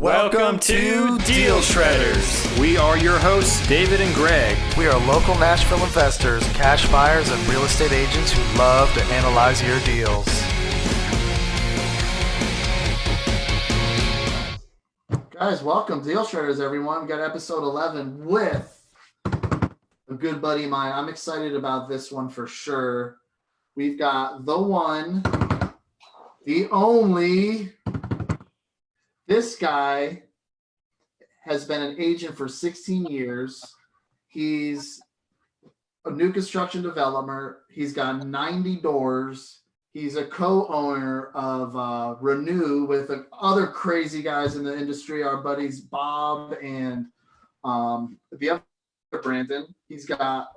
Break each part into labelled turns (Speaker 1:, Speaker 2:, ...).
Speaker 1: Welcome to Deal Shredders.
Speaker 2: We are your hosts, David and Greg.
Speaker 3: We are local Nashville investors, cash buyers, and real estate agents who love to analyze your deals.
Speaker 4: Guys, welcome to Deal Shredders, everyone. We got episode 11 with a good buddy of mine. I'm excited about this one for sure. We've got the one, the only. This guy has been an agent for 16 years. He's a new construction developer. He's got 90 doors. He's a co-owner of Renew with other crazy guys in the industry, our buddies Bob and the other Brandon. He's got,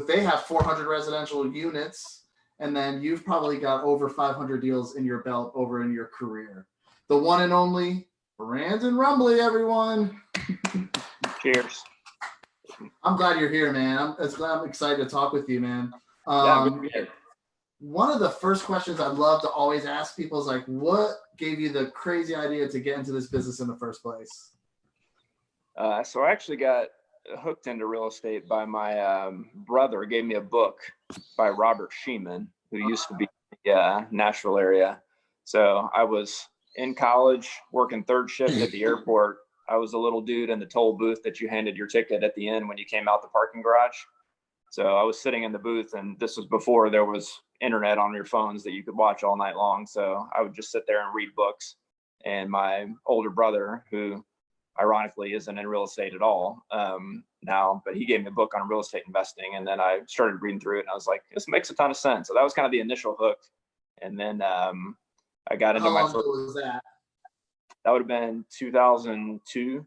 Speaker 4: they have 400 residential units, and then you've probably got over 500 deals in your belt over in your career. The one and only Brandon Rumbley, everyone.
Speaker 5: Cheers.
Speaker 4: I'm glad you're here, man. I'm excited to talk with you, man.
Speaker 5: Good to be here.
Speaker 4: One of the first questions I'd love to always ask people is like, what gave you the crazy idea to get into this business in the first place?
Speaker 5: So I actually got hooked into real estate by my brother. He gave me a book by Robert Sheeman, who used to be in the Nashville area. So I was in college working third shift at the airport. I was a little dude in the toll booth that you handed your ticket at the end when you came out the parking garage. So I was sitting in the booth, and this was before there was internet on your phones that you could watch all night long. So I would just sit there and read books. And my older brother, who ironically isn't in real estate at all now, but he gave me a book on real estate investing. And then I started reading through it, and I was like, this makes a ton of sense. So that was kind of the initial hook. And then I got into my first.
Speaker 4: How long was that?
Speaker 5: That would have been 2002,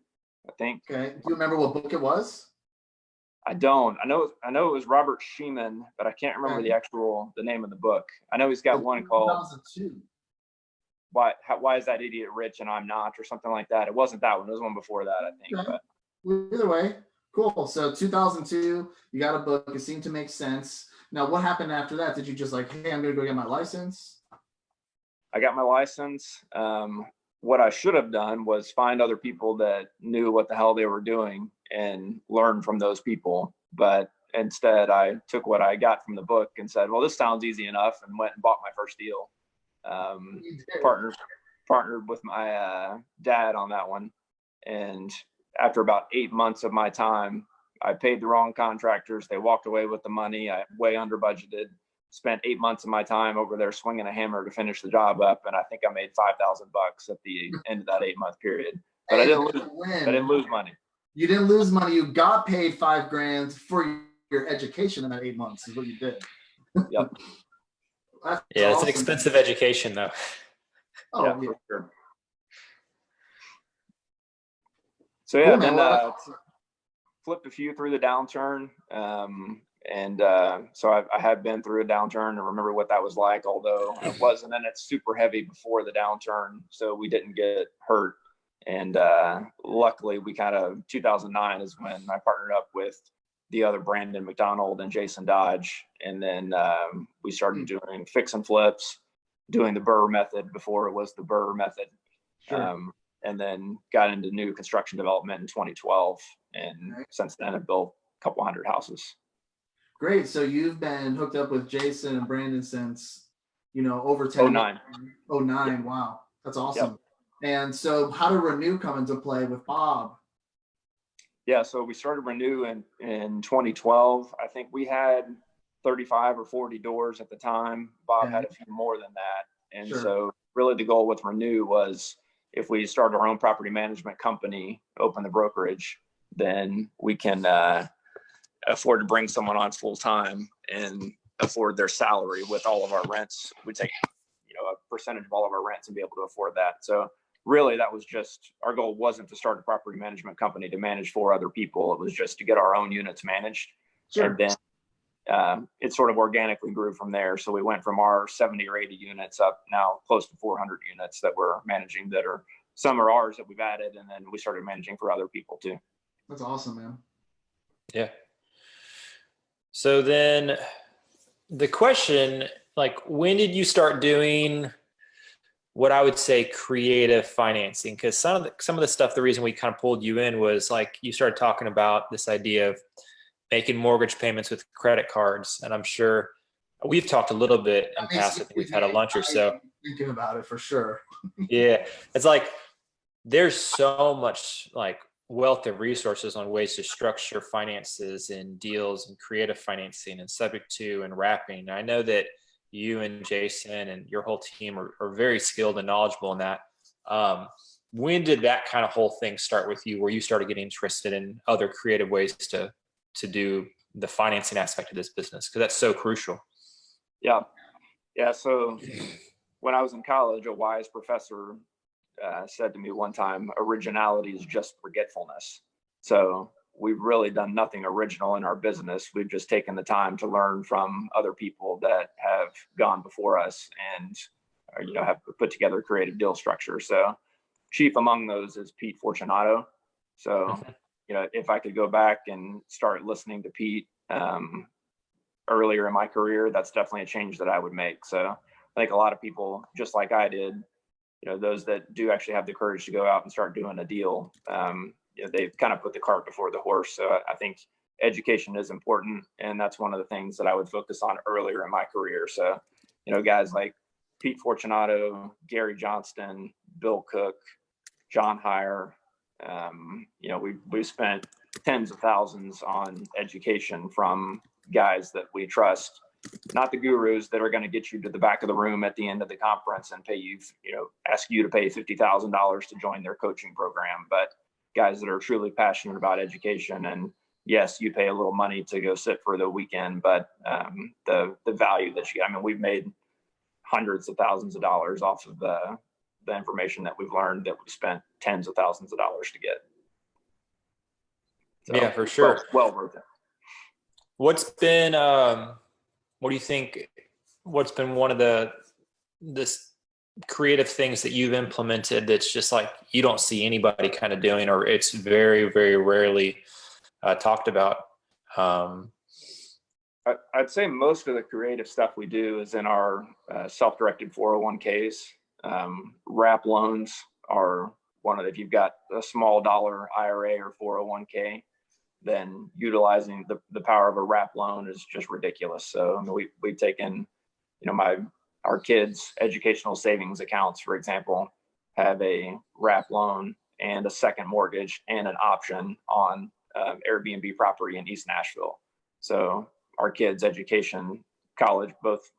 Speaker 5: I think.
Speaker 4: Okay. Do you remember what book it was?
Speaker 5: I don't. I know it was Robert Sheeman, but I can't remember the name of the book. I know he's got one called
Speaker 4: 2002.
Speaker 5: Why is that idiot rich and I'm not, or something like that. It wasn't that one. It was one before that, I think.
Speaker 4: Okay.
Speaker 5: But
Speaker 4: either way, cool. So 2002, you got a book. It seemed to make sense. Now, what happened after that? Did you just like, hey, I'm going to go get my license?
Speaker 5: I got my license. What I should have done was find other people that knew what the hell they were doing and learn from those people. But instead, I took what I got from the book and said, well, this sounds easy enough, and went and bought my first deal. Partnered with my dad on that one. And after about 8 months of my time, I paid the wrong contractors. They walked away with the money. I way under budgeted. Spent 8 months of my time over there swinging a hammer to finish the job up, and I think I made $5,000 at the end of that 8-month period. But I didn't lose money.
Speaker 4: You didn't lose money. You got paid $5,000 for your education in that 8 months. Is what you did.
Speaker 5: Yep.
Speaker 1: Yeah, it's an expensive education, though.
Speaker 4: Oh,
Speaker 5: yeah, for sure. So yeah,
Speaker 4: cool,
Speaker 5: then flipped a few through the downturn. So I have been through a downturn and remember what that was like, although I wasn't in it super heavy before the downturn, so we didn't get hurt. And luckily, 2009 is when I partnered up with the other Brandon McDonald and Jason Dodge. And then we started doing fix and flips, doing the Burr method before it was the Burr method.
Speaker 4: Sure.
Speaker 5: And then got into new construction development in 2012. And since then, I've built a couple hundred houses.
Speaker 4: Great. So you've been hooked up with Jason and Brandon since, over 10
Speaker 5: 09.
Speaker 4: 09.
Speaker 5: Yep.
Speaker 4: Wow. That's awesome.
Speaker 5: Yep.
Speaker 4: And so how did Renew come into play with Bob?
Speaker 5: Yeah. So we started Renew in 2012. I think we had 35 or 40 doors at the time. Bob had a few more than that. And so really the goal with Renew was if we start our own property management company, open the brokerage, then we can afford to bring someone on full time and afford their salary with all of our rents. We take, a percentage of all of our rents and be able to afford that. So really that was just, our goal wasn't to start a property management company to manage for other people. It was just to get our own units managed.
Speaker 4: Sure.
Speaker 5: And then it sort of organically grew from there. So we went from our 70 or 80 units up now close to 400 units that we're managing, that are, some are ours that we've added. And then we started managing for other people too.
Speaker 4: That's awesome, man.
Speaker 1: Yeah. So then the question, like, when did you start doing what I would say creative financing, because some of the stuff, the reason we kind of pulled you in was like you started talking about this idea of making mortgage payments with credit cards, and I'm sure we've talked a little bit in past. I think we've had a lunch or so.
Speaker 4: Thinking about it for sure.
Speaker 1: Yeah, it's like there's so much like wealth of resources on ways to structure finances and deals and creative financing and subject to and wrapping. I know that you and Jason and your whole team are very skilled and knowledgeable in that. When did that kind of whole thing start with you, where you started getting interested in other creative ways to do the financing aspect of this business? Because that's so crucial.
Speaker 5: Yeah. So when I was in college, a wise professor said to me one time, originality is just forgetfulness. So we've really done nothing original in our business. We've just taken the time to learn from other people that have gone before us and have put together creative deal structure. So chief among those is Pete Fortunato. So if I could go back and start listening to Pete earlier in my career, that's definitely a change that I would make. So I think a lot of people, just like I did, those that do actually have the courage to go out and start doing a deal, they've kind of put the cart before the horse. So I think education is important, and that's one of the things that I would focus on earlier in my career. So, guys like Pete Fortunato, Gary Johnston, Bill Cook, John Heyer, we've spent tens of thousands on education from guys that we trust, not the gurus that are going to get you to the back of the room at the end of the conference and pay you, ask you to pay $50,000 to join their coaching program, but guys that are truly passionate about education. And yes, you pay a little money to go sit for the weekend, but the value that we've made hundreds of thousands of dollars off of the information that we've learned that we spent tens of thousands of dollars to get. So,
Speaker 1: yeah, for sure.
Speaker 5: Well worth it.
Speaker 1: What's been, what do you think, what's been one of this creative things that you've implemented that's just like you don't see anybody kind of doing, or it's very, very rarely talked about?
Speaker 5: I'd say most of the creative stuff we do is in our self-directed 401ks. Wrap loans are one of the, if you've got a small dollar IRA or 401k, then utilizing the power of a wrap loan is just ridiculous. So we've taken, our kids' educational savings accounts, for example, have a wrap loan and a second mortgage and an option on Airbnb property in East Nashville. So our kids' education, college, both,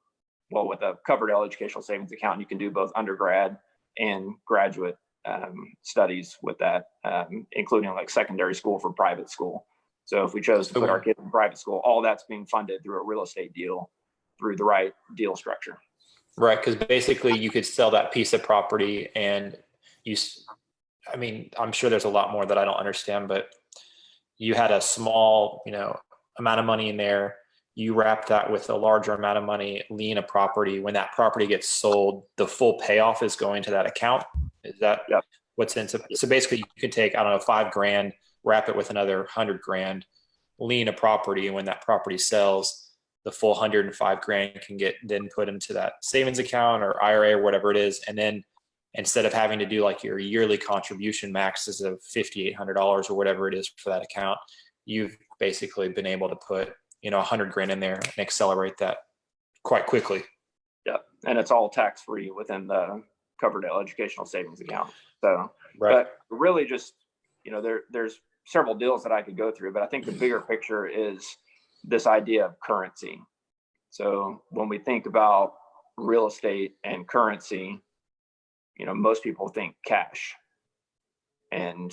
Speaker 5: well, with a covered educational savings account, you can do both undergrad and graduate studies with that, including like secondary school for private school. So if we chose to put our kids in private school, all that's being funded through a real estate deal, through the right deal structure.
Speaker 1: Right, because basically you could sell that piece of property and I'm sure there's a lot more that I don't understand, but you had a small, amount of money in there. You wrap that with a larger amount of money, lien a property. When that property gets sold, the full payoff is going to that account. Is that what's in? So basically you could take, $5,000, wrap it with another $100,000, lien a property. And when that property sells, the full $105,000 can get then put into that savings account or IRA or whatever it is. And then instead of having to do like your yearly contribution maxes of $5,800 or whatever it is for that account, you've basically been able to put, $100,000 in there and accelerate that quite quickly.
Speaker 5: Yeah. And it's all tax-free within the covered educational savings account. So,
Speaker 1: right.
Speaker 5: But really just, there's several deals that I could go through, but I think the bigger picture is this idea of currency. So when we think about real estate and currency, most people think cash. And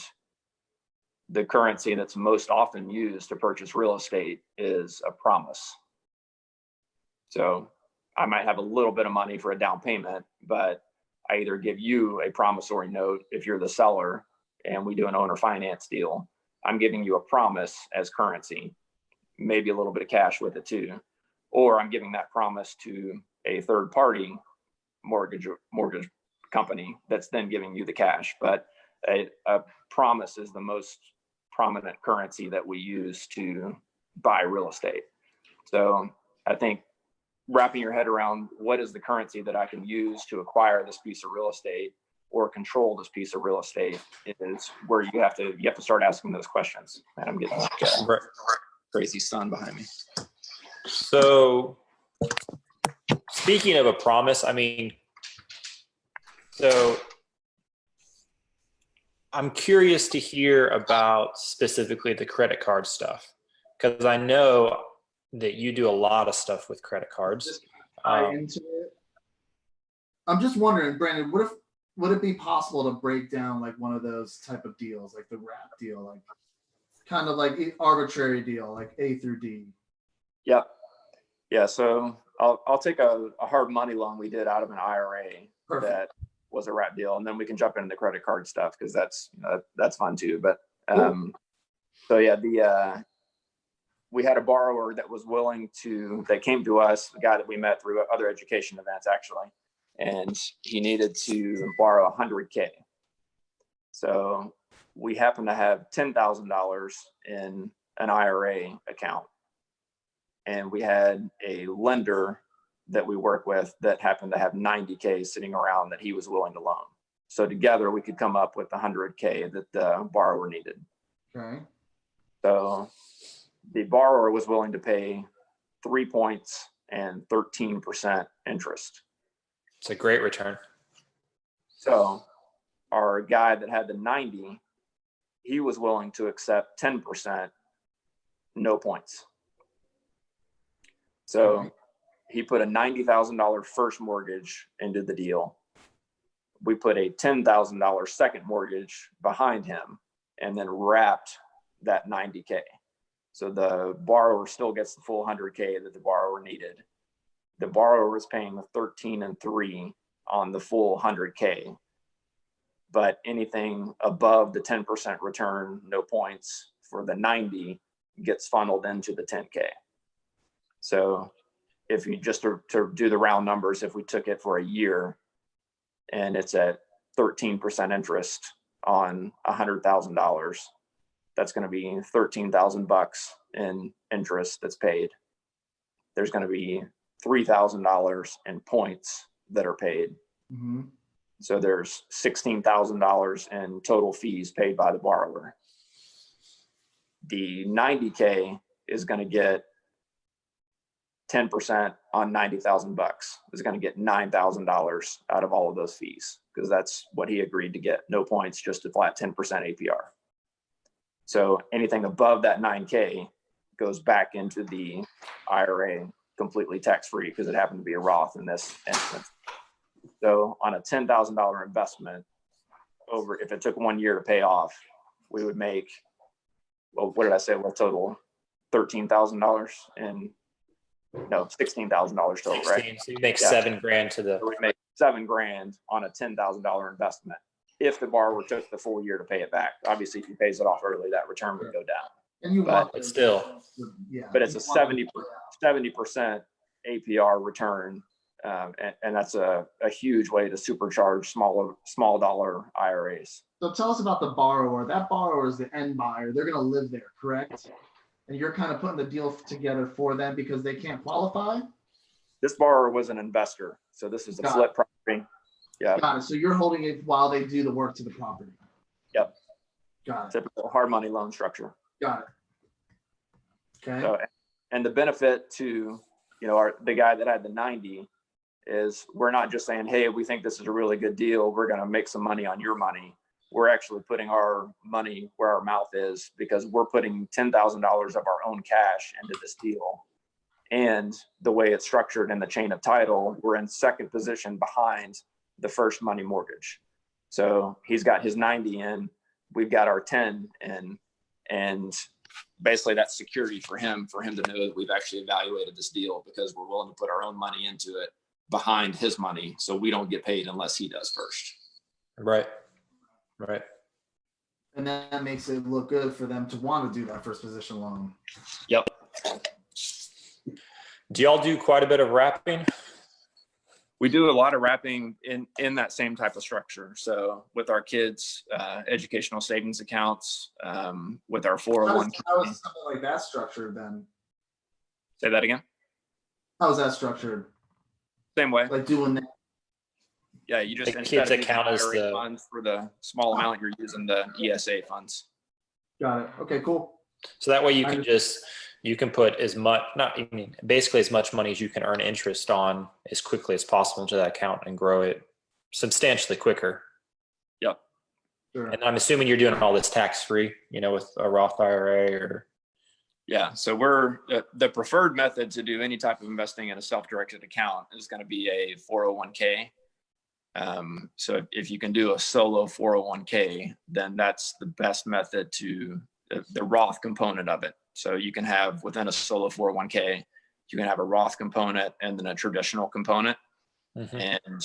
Speaker 5: the currency that's most often used to purchase real estate is a promise. So I might have a little bit of money for a down payment, but I either give you a promissory note if you're the seller and we do an owner finance deal. I'm giving you a promise as currency, maybe a little bit of cash with it too. Or I'm giving that promise to a third party mortgage company that's then giving you the cash. But a promise is the most prominent currency that we use to buy real estate. So I think wrapping your head around what is the currency that I can use to acquire this piece of real estate or control this piece of real estate is where you have to start asking those questions. And I'm getting like a crazy sun behind me.
Speaker 1: So speaking of a promise, I mean, so I'm curious to hear about specifically the credit card stuff, because I know that you do a lot of stuff with credit cards.
Speaker 4: Into it. I'm just wondering, Brandon, would it be possible to break down like one of those type of deals, like the wrap deal, like kind of like arbitrary deal, like A through D?
Speaker 5: Yeah. Yeah. So I'll take a hard money loan we did out of an IRA. Perfect. That was a wrap deal, and then we can jump into the credit card stuff because that's fun too. But so yeah, we had a borrower that was that came to us, the guy that we met through other education events actually, and he needed to borrow $100K. So we happened to have $10,000 in an IRA account, and we had a lender that we work with that happened to have $90K sitting around that he was willing to loan. So together we could come up with the $100K that the borrower needed.
Speaker 4: Okay.
Speaker 5: So the borrower was willing to pay 3 points and 13% interest.
Speaker 1: It's a great return.
Speaker 5: So our guy that had the 90, he was willing to accept 10%, no points. So he put a $90,000 first mortgage into the deal. We put a $10,000 second mortgage behind him and then wrapped that 90K. So the borrower still gets the full 100K that the borrower needed. The borrower was paying 13 and 3 on the full 100K, but anything above the 10% return, no points for the 90 gets funneled into the 10K. So if you just to do the round numbers, if we took it for a year and it's at 13% interest on $100,000, that's going to be $13,000 in interest that's paid. There's going to be $3,000 in points that are paid.
Speaker 4: Mm-hmm.
Speaker 5: So there's $16,000 in total fees paid by the borrower. The 90K is going to get 10% on $90,000 is going to get $9,000 out of all of those fees, because that's what he agreed to get. No points, just a flat 10% APR. So anything above that 9K goes back into the IRA completely tax-free, because it happened to be a Roth in this instance. So on a $10,000 investment, if it took 1 year to pay off, we would make, well, what did I say? Well, total $13,000 in, no, $16,000 total, right?
Speaker 1: So you make $7,000 to the.
Speaker 5: So we make $7,000 on a $10,000 investment if the borrower took the full year to pay it back. Obviously, if he pays it off early, that return would go down.
Speaker 4: And you
Speaker 5: But
Speaker 1: But still,
Speaker 5: but it's a 70% APR return, and that's a huge way to supercharge small dollar IRAs.
Speaker 4: So tell us about the borrower. That borrower is the end buyer. They're going to live there, correct? And you're kind of putting the deal together for them because they can't qualify?
Speaker 5: This borrower was an investor, so this is a flip property. Yeah.
Speaker 4: Got it. So you're holding it while they do the work to the property.
Speaker 5: Yep.
Speaker 4: Got it.
Speaker 5: Typical hard money loan structure.
Speaker 4: Got it. Okay.
Speaker 5: So, and the benefit to, the guy that had the 90 is we're not just saying, hey, we think this is a really good deal, we're going to make some money on your money. We're actually putting our money where our mouth is, because we're putting $10,000 of our own cash into this deal. And the way it's structured in the chain of title, we're in second position behind the first money mortgage. So he's got his 90 in, we've got our 10 in, and basically that's security for him to know that we've actually evaluated this deal, because we're willing to put our own money into it behind his money, so we don't get paid unless he does first.
Speaker 1: right.
Speaker 4: And that makes it look good for them to want to do that first position loan.
Speaker 5: Yep.
Speaker 1: Do y'all do quite a bit of wrapping?
Speaker 5: We do a lot of wrapping in that same type of structure. So with our kids' educational savings accounts, with our 401k.
Speaker 4: How is something like that structured then?
Speaker 5: Say that again.
Speaker 4: How's that structured?
Speaker 5: Same way.
Speaker 4: Like doing that?
Speaker 5: Yeah, you just
Speaker 1: The
Speaker 5: instead
Speaker 1: kids
Speaker 5: of using
Speaker 1: account as
Speaker 5: IRA
Speaker 1: the-
Speaker 5: funds for the small amount, you're using the ESA funds.
Speaker 4: Got it. Okay, cool.
Speaker 1: So that way you can put as much, not, I mean, basically as much money as you can earn interest on as quickly as possible into that account and grow it substantially quicker.
Speaker 5: Yep.
Speaker 4: Sure.
Speaker 1: And I'm assuming you're doing all this tax free, with a Roth IRA or.
Speaker 5: Yeah, so we're the preferred method to do any type of investing in a self-directed account is going to be a 401k. So if you can do a solo 401k, then that's the best method to the Roth component of it. So you can have within a solo 401k, you can have a Roth component and then a traditional component.
Speaker 1: Mm-hmm.
Speaker 5: And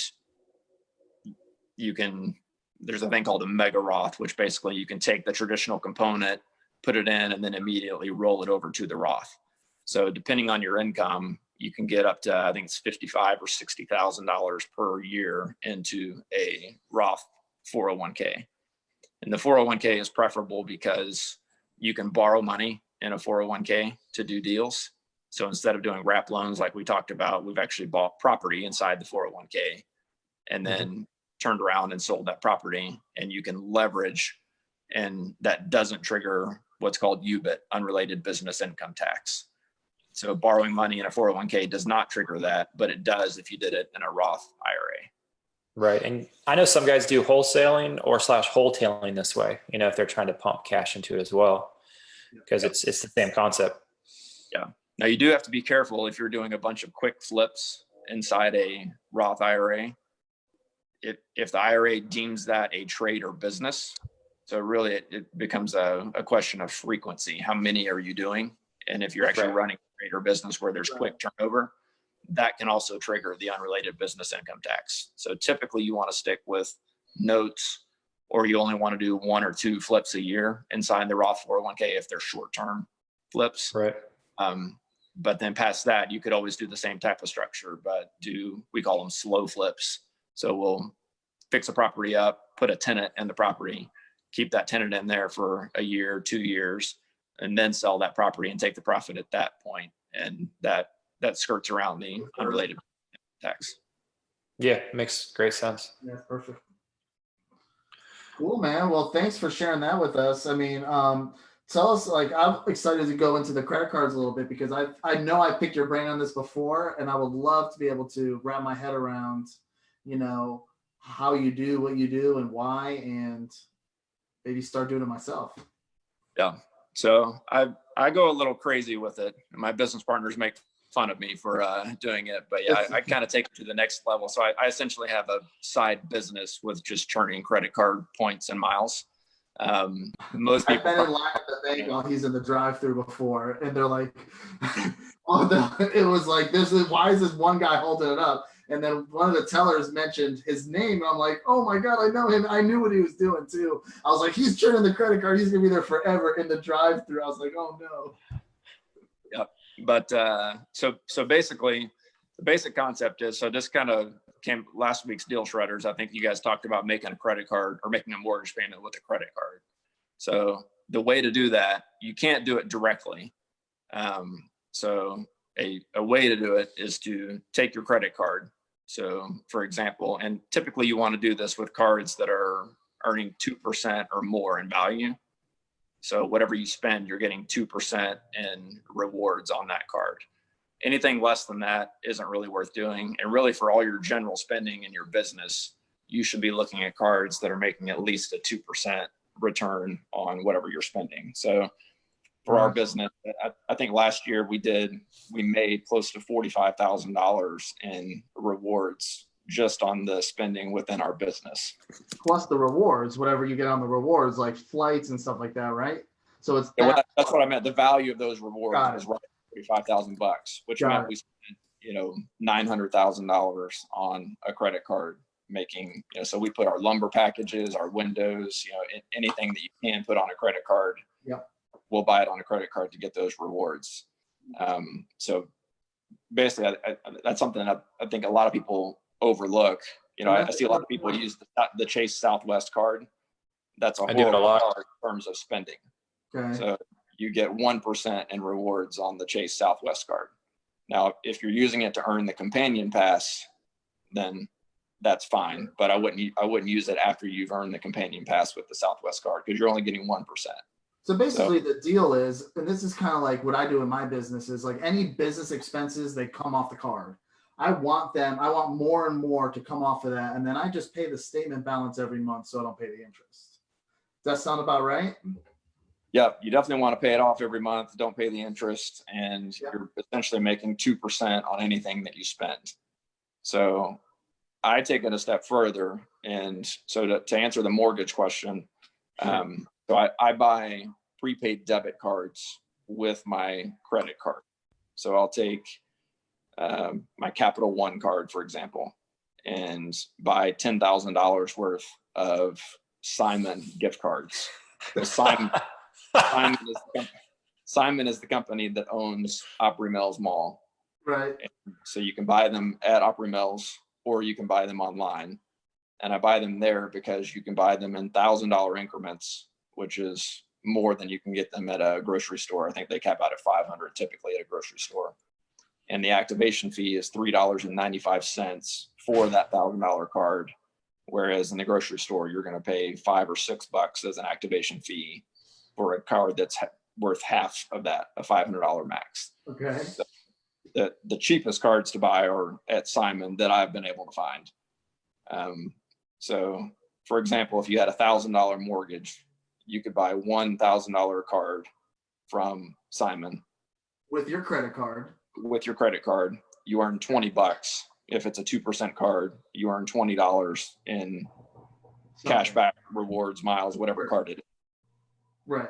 Speaker 5: there's a thing called a mega Roth, which basically you can take the traditional component, put it in, and then immediately roll it over to the Roth. So depending on your income, you can get up to, I think it's $55,000 or $60,000 per year into a Roth 401k. And the 401k is preferable because you can borrow money in a 401k to do deals. So instead of doing wrap loans like we talked about, we've actually bought property inside the 401k and then turned around and sold that property, and you can leverage, and that doesn't trigger what's called UBIT, unrelated business income tax. So borrowing money in a 401k does not trigger that, but it does if you did it in a Roth IRA.
Speaker 1: Right. And I know some guys do wholesaling or wholetailing this way, if they're trying to pump cash into it as well, because it's the same concept.
Speaker 5: Yeah. Now you do have to be careful if you're doing a bunch of quick flips inside a Roth IRA. If the IRA deems that a trade or business, so really it becomes a question of frequency. How many are you doing? And if you're actually running a trade or business where there's quick turnover, that can also trigger the unrelated business income tax. So typically you want to stick with notes, or you only want to do 1 or 2 flips a year inside the Roth 401k if they're short-term flips.
Speaker 1: Right.
Speaker 5: But then past that, you could always do the same type of structure, but we call them slow flips. So we'll fix a property up, put a tenant in the property, keep that tenant in there for a year, 2 years, and then sell that property and take the profit at that point. And that skirts around the unrelated tax.
Speaker 1: Yeah, makes great sense.
Speaker 4: Yeah, perfect. Cool, man. Well, thanks for sharing that with us. I mean, tell us, I'm excited to go into the credit cards a little bit, because I know I picked your brain on this before, and I would love to be able to wrap my head around, how you do what you do and why, and maybe start doing it myself.
Speaker 5: Yeah. So I go a little crazy with it. My business partners make fun of me for doing it, but yeah, I kind of take it to the next level. So I essentially have a side business with just churning credit card points and miles. Most people.
Speaker 4: I've been in line at the bank while he's in the drive-through before, and they're like, "Oh no!" It was like, why is this one guy holding it up? And then one of the tellers mentioned his name, and I'm like, "Oh my god, I know him! I knew what he was doing too." I was like, "He's churning the credit card. He's gonna be there forever in the drive-through." I was like, "Oh no!"
Speaker 5: Yep. But so basically, the basic concept is, so this kind of came last week's Deal Shredders. I think you guys talked about making a credit card or making a mortgage payment with a credit card. So the way to do that, you can't do it directly. So a way to do it is to take your credit card. So for example, and typically you want to do this with cards that are earning 2% or more in value. So whatever you spend, you're getting 2% in rewards on that card. Anything less than that isn't really worth doing. And really, for all your general spending in your business, you should be looking at cards that are making at least a 2% return on whatever you're spending. So for our business, I think last year we made close to $45,000 in rewards just on the spending within our business.
Speaker 4: Plus the rewards, whatever you get on the rewards, like flights and stuff like that, right? So it's
Speaker 5: that's what I meant. The value of those rewards was right $45,000, which meant we spent $900,000 on a credit card, making so we put our lumber packages, our windows, anything that you can put on a credit card.
Speaker 4: Yep.
Speaker 5: We'll buy it on a credit card to get those rewards. So basically, that's something that I think a lot of people overlook. I see a lot of people use the Chase Southwest card. That's a horrible card in terms of spending.
Speaker 4: Okay.
Speaker 5: So you get 1% in rewards on the Chase Southwest card. Now, if you're using it to earn the companion pass, then that's fine. But I wouldn't use it after you've earned the companion pass with the Southwest card, because you're only getting 1%.
Speaker 4: So basically the deal is, and this is kind of like what I do in my business, is like any business expenses, they come off the card. I want more and more to come off of that. And then I just pay the statement balance every month, so I don't pay the interest. Does that sound about right?
Speaker 5: Yeah, you definitely want to pay it off every month. Don't pay the interest, and you're essentially making 2% on anything that you spend. So I take it a step further. And so to answer the mortgage question, so I buy prepaid debit cards with my credit card. So I'll take my Capital One card, for example, and buy $10,000 worth of Simon gift cards. So Simon is the company that owns Opry Mills Mall.
Speaker 4: Right.
Speaker 5: And so you can buy them at Opry Mills, or you can buy them online. And I buy them there because you can buy them in $1,000 increments, which is more than you can get them at a grocery store. I think they cap out at 500 typically at a grocery store. And the activation fee is $3.95 for that $1,000 card. Whereas in the grocery store, you're going to pay $5 or $6 as an activation fee for a card that's worth half of that, a $500 max.
Speaker 4: Okay.
Speaker 5: So the cheapest cards to buy are at Simon that I've been able to find. So for example, if you had $1,000 mortgage, you could buy $1,000 card from Simon.
Speaker 4: With your credit card.
Speaker 5: With your credit card, you earn $20. If it's a 2% card, you earn $20 in cash back, rewards, miles, whatever card it is.
Speaker 4: Right.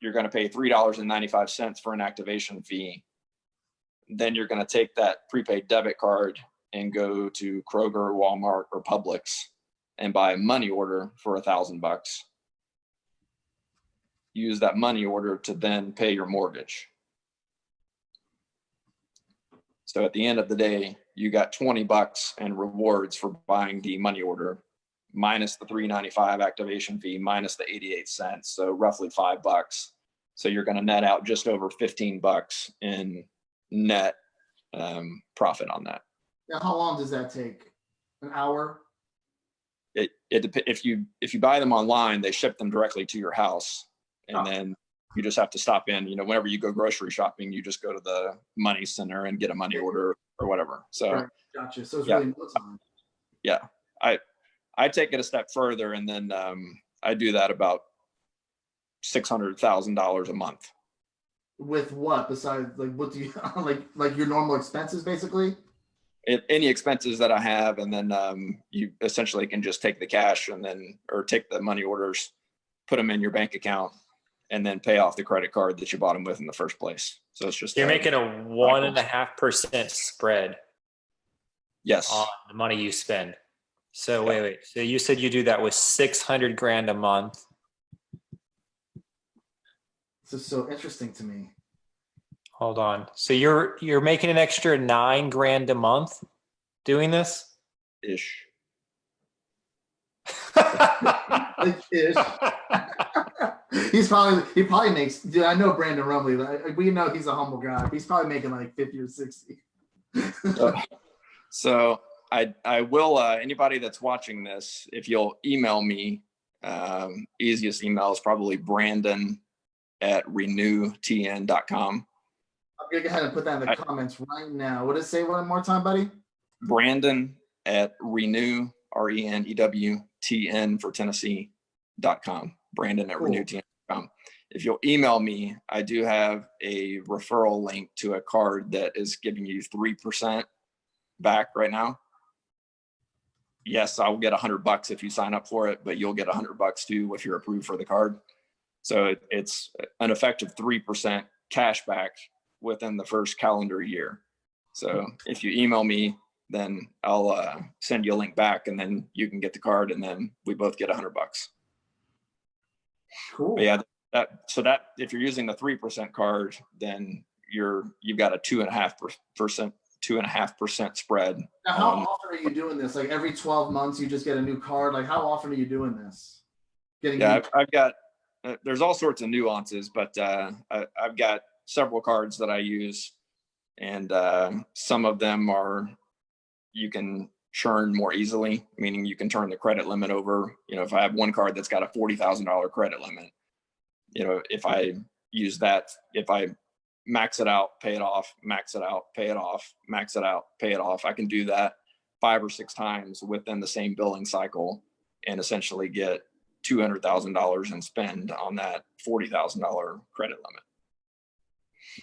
Speaker 5: You're going to pay $3.95 for an activation fee. Then you're going to take that prepaid debit card and go to Kroger, Walmart, or Publix and buy a money order for $1,000. Use that money order to then pay your mortgage. So at the end of the day, you got $20 in rewards for buying the money order, minus the $3.95 activation fee, minus the 88 cents, so roughly $5. So you're going to net out just over $15 in net profit on that.
Speaker 4: Now, how long does that take? An hour?
Speaker 5: If you buy them online, they ship them directly to your house, and then you just have to stop in. Whenever you go grocery shopping, you just go to the money center and get a money order or whatever. So
Speaker 4: right. Gotcha. So it's really no time.
Speaker 5: Yeah, I take it a step further, and then I do that about $600,000 a month.
Speaker 4: With what besides, like, what do you like your normal expenses basically?
Speaker 5: Any expenses that I have, and then you essentially can just take the cash or take the money orders, put them in your bank account, and then pay off the credit card that you bought them with in the first place. So it's just
Speaker 1: You're making a 1.5% spread.
Speaker 5: Yes.
Speaker 1: On the money you spend. So wait. So you said you do that with $600,000 a month.
Speaker 4: This is so interesting to me.
Speaker 1: Hold on. So you're making an extra $9,000 a month doing this?
Speaker 5: Ish.
Speaker 4: Like ish. He probably makes, dude, I know Brandon Rumbley. Like, we know he's a humble guy. He's probably making like 50 or 60.
Speaker 5: So I will, anybody that's watching this, if you'll email me, easiest email is probably brandon@renewtn.com.
Speaker 4: I'm going to go ahead and put that in the comments right now. What does it say one more time, buddy?
Speaker 5: Brandon@renew, RENEWTN for Tennessee.com. Brandon@renewtn.com. If you'll email me, I do have a referral link to a card that is giving you 3% back right now. Yes, I'll get $100 if you sign up for it, but you'll get $100 too if you're approved for the card. So it's an effective 3% cash back within the first calendar year. So if you email me, then I'll send you a link back, and then you can get the card, and then we both get $100.
Speaker 4: Cool.
Speaker 5: But yeah, that if you're using the 3% card, then you've got a 2.5% spread.
Speaker 4: Now, how often are you doing this? Like every 12 months, you just get a new card? Like how often are you doing this?
Speaker 5: I've got, there's all sorts of nuances, but I've got several cards that I use and some of them are you can churn more easily, meaning you can turn the credit limit over. If I have one card that's got a $40,000 credit limit, if I use that, if I max it out, pay it off, max it out, pay it off, max it out, pay it off, I can do that 5 or 6 times within the same billing cycle and essentially get $200,000 and spend on that $40,000 credit limit.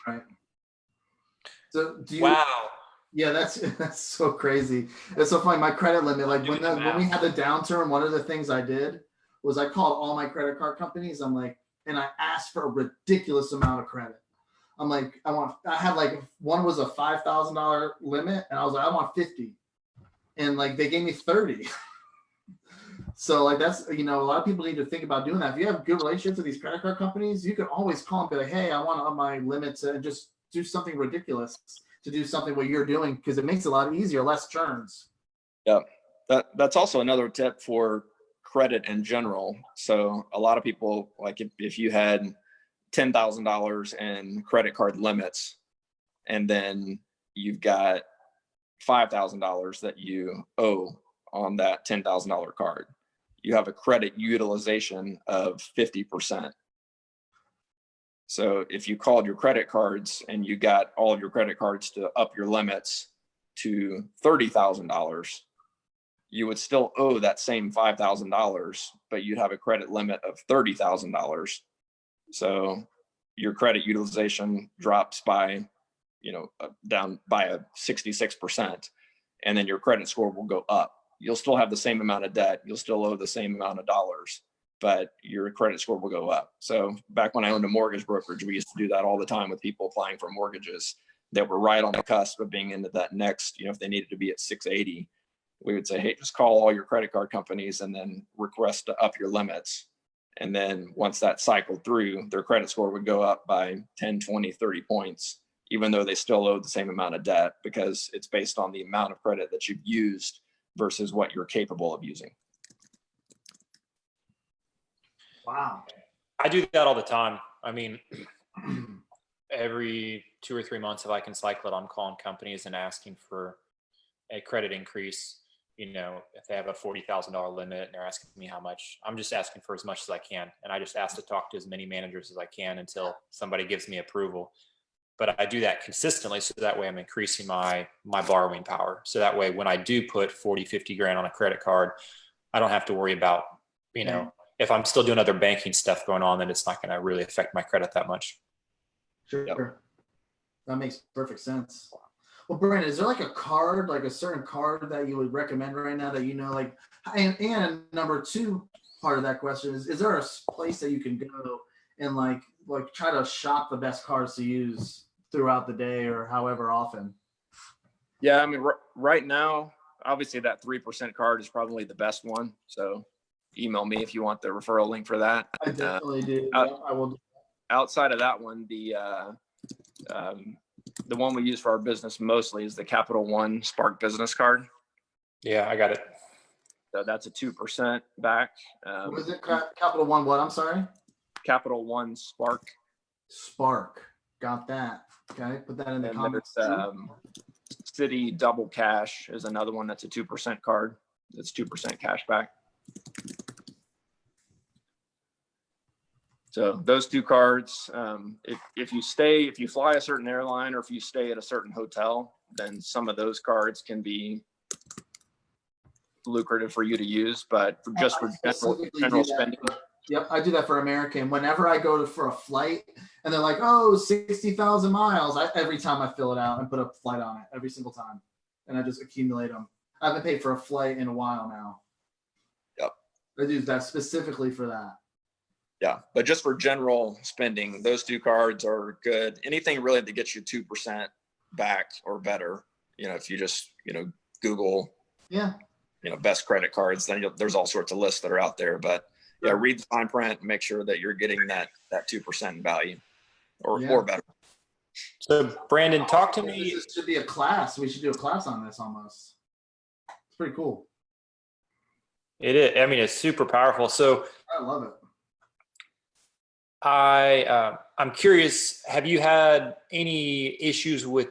Speaker 4: Right. So do you,
Speaker 1: Wow.
Speaker 4: yeah, that's so crazy. It's so funny. My credit limit, like when we had the downturn, one of the things I did was I called all my credit card companies. I'm like, and I asked for a ridiculous amount of credit. I'm like, I had like, one was a $5,000 limit, and I was like, I want 50. And like, they gave me 30. So like, that's, a lot of people need to think about doing that. If you have good relationships with these credit card companies, you can always call and be like, hey, I want to up my limits and just do something ridiculous to do something what you're doing, because it makes it a lot easier, less churns.
Speaker 5: Yeah. That's also another tip for credit in general. So a lot of people, like if you had $10,000 in credit card limits, and then you've got $5,000 that you owe on that $10,000 card, you have a credit utilization of 50%. So if you called your credit cards and you got all of your credit cards to up your limits to $30,000, you would still owe that same $5,000, but you'd have a credit limit of $30,000. So your credit utilization drops by, down by a 66%, and then your credit score will go up. You'll still have the same amount of debt. You'll still owe the same amount of dollars, but your credit score will go up. So back when I owned a mortgage brokerage, we used to do that all the time with people applying for mortgages that were right on the cusp of being into that next, if they needed to be at 680, we would say, hey, just call all your credit card companies and then request to up your limits. And then once that cycled through, their credit score would go up by 10, 20, 30 points, even though they still owed the same amount of debt, because it's based on the amount of credit that you've used versus what you're capable of using.
Speaker 4: Wow.
Speaker 1: I do that all the time. I mean, every 2 or 3 months, if I can cycle it, I'm calling companies and asking for a credit increase. If they have a $40,000 limit and they're asking me how much, I'm just asking for as much as I can. And I just ask to talk to as many managers as I can until somebody gives me approval. But I do that consistently, so that way I'm increasing my borrowing power. So that way, when I do put 40, 50 grand on a credit card, I don't have to worry about, if I'm still doing other banking stuff going on, then it's not going to really affect my credit that much.
Speaker 4: Sure.
Speaker 5: Yep.
Speaker 4: That makes perfect sense. Well, Brandon, is there like a card, like a certain card that you would recommend right now that and number 2 part of that question is there a place that you can go and like try to shop the best cards to use throughout the day or however often?
Speaker 5: Yeah, I mean, right now, obviously that 3% card is probably the best one. So email me if you want the referral link for that.
Speaker 4: I definitely do. I will do.
Speaker 5: Outside of that one, the one we use for our business mostly is the Capital One Spark Business Card.
Speaker 1: Yeah, I got it.
Speaker 5: So that's a 2% back.
Speaker 4: What is it? Capital One what? I'm sorry?
Speaker 5: Capital One Spark.
Speaker 4: Spark. Got that. Okay, put that in the comments.
Speaker 5: City Double Cash is another one that's a 2% card. That's 2% cash back. So those 2 cards, if you fly a certain airline or if you stay at a certain hotel, then some of those cards can be lucrative for you to use. But for general spending.
Speaker 4: Yep, I do that for American. Whenever I go for a flight and they're like, oh, 60,000 miles, every time I fill it out and put a flight on it every single time. And I just accumulate them. I haven't paid for a flight in a while now.
Speaker 5: Yep.
Speaker 4: I do that specifically for that.
Speaker 5: Yeah, but just for general spending, those 2 cards are good. Anything really that gets you 2% back or better, if you just, Google, best credit cards, then there's all sorts of lists that are out there. But yeah, read the fine print and make sure that you're getting that 2% in value or better.
Speaker 1: So Brandon, talk to me.
Speaker 4: This should be a class. We should do a class on this almost. It's pretty cool.
Speaker 1: It is. I mean, it's super powerful. So
Speaker 4: I love it.
Speaker 1: I'm curious, have you had any issues with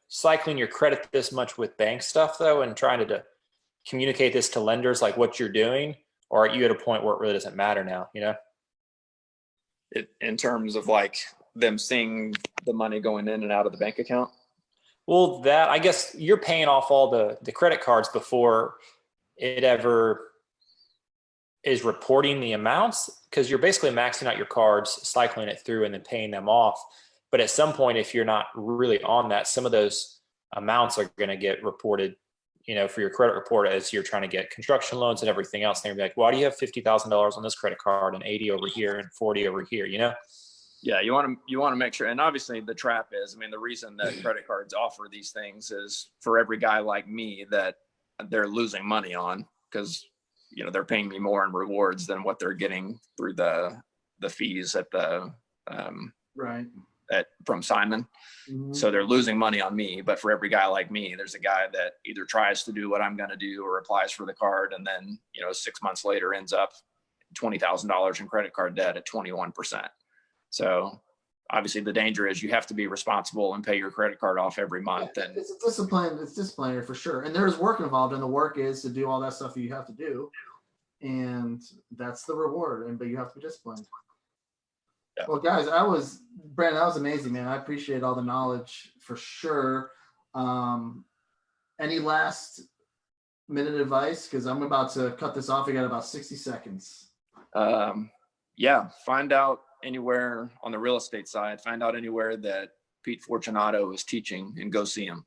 Speaker 1: cycling your credit this much with bank stuff though, and trying to communicate this to lenders, like what you're doing, or are you at a point where it really doesn't matter now,
Speaker 5: In terms of like them seeing the money going in and out of the bank account?
Speaker 1: Well, that, I guess you're paying off all the credit cards before it ever is reporting the amounts, because you're basically maxing out your cards, cycling it through, and then paying them off. But at some point, if you're not really on that, some of those amounts are going to get reported, for your credit report as you're trying to get construction loans and everything else. And they're gonna be like, why do you have $50,000 on this credit card and 80 over here and 40 over here,
Speaker 5: Yeah, you want to make sure. And obviously the trap is, the reason that credit cards offer these things is for every guy like me that they're losing money on, because, they're paying me more in rewards than what they're getting through the fees at the,
Speaker 4: Right.
Speaker 5: From Simon.
Speaker 4: Mm-hmm.
Speaker 5: So they're losing money on me. But for every guy like me, there's a guy that either tries to do what I'm going to do or applies for the card. And then, 6 months later ends up $20,000 in credit card debt at 21%. So obviously the danger is you have to be responsible and pay your credit card off every month. And
Speaker 4: it's a discipline. It's disciplinary for sure. And there's work involved, and the work is to do all that stuff that you have to do. And that's the reward. But you have to be disciplined. Yeah. Well, guys, Brandon, that was amazing, man. I appreciate all the knowledge for sure. Any last minute advice? Because I'm about to cut this off. We got about 60 seconds.
Speaker 5: Yeah. Find out anywhere on the real estate side, find out anywhere that Pete Fortunato is teaching and go see him.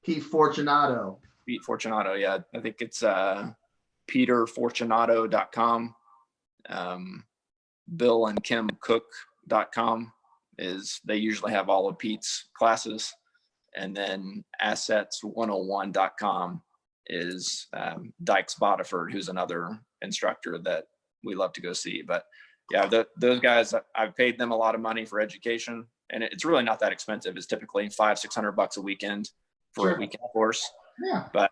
Speaker 4: Pete Fortunato.
Speaker 5: Yeah. I think it's peterfortunato.com. BillandKimCook.com they usually have all of Pete's classes. And then assets101.com is Dykes Bodiford, who's another instructor that we love to go see. But yeah, those guys, I've paid them a lot of money for education, and it's really not that expensive. It's typically $500-600 a weekend for a weekend course.
Speaker 4: Yeah.
Speaker 5: But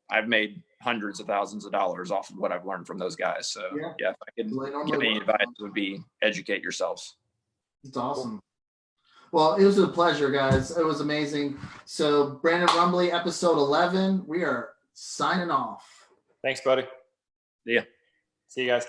Speaker 5: I've made hundreds of thousands of dollars off of what I've learned from those guys. So yeah, if I could give any advice, it would be educate yourselves.
Speaker 4: It's awesome. Well, it was a pleasure, guys. It was amazing. So Brandon Rumbley, episode 11, we are signing off.
Speaker 1: Thanks, buddy.
Speaker 5: Yeah.
Speaker 1: See you guys.